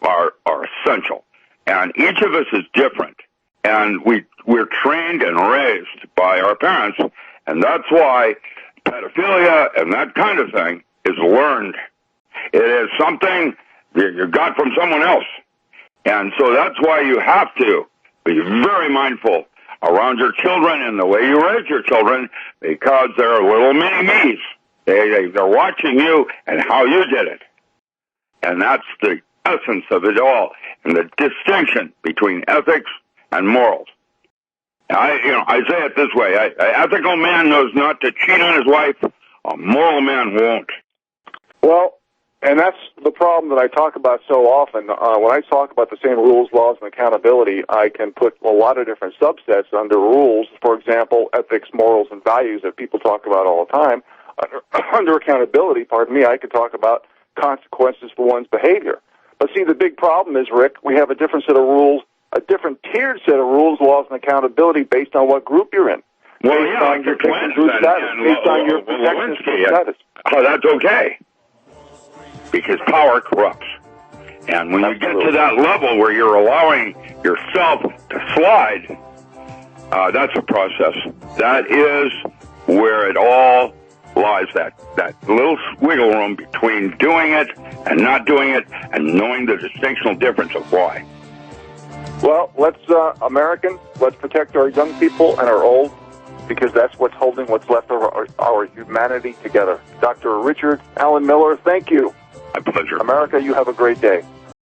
are essential, and each of us is different, and we're trained and raised by our parents, and that's why pedophilia and that kind of thing is learned. It is something that you got from someone else, and so that's why you have to be very mindful around your children and the way you raise your children, because they're little mini-me's. They're watching you and how you did it. And that's the essence of it all, and the distinction between ethics and morals. I say it this way. An ethical man knows not to cheat on his wife. A moral man won't. Well, and that's the problem that I talk about so often. When I talk about the same rules, laws, and accountability, I can put a lot of different subsets under rules. For example, ethics, morals, and values that people talk about all the time. Under accountability, I could talk about consequences for one's behavior. But see, the big problem is, Rick, we have a different set of rules, a different tiered set of rules, laws, and accountability based on what group you're in. Well, based on your protection group status. Based on your protection group status. Oh, that's okay. Because power corrupts. And when you get to that level where you're allowing yourself to slide, that's a process. That is where it all lies, that little wiggle room between doing it and not doing it and knowing the distinctional difference of why. Well, let's, Americans, let's protect our young people and our old, because that's what's holding what's left of our humanity together. Dr. Richard Allen Miller, thank you. My pleasure. America, you have a great day.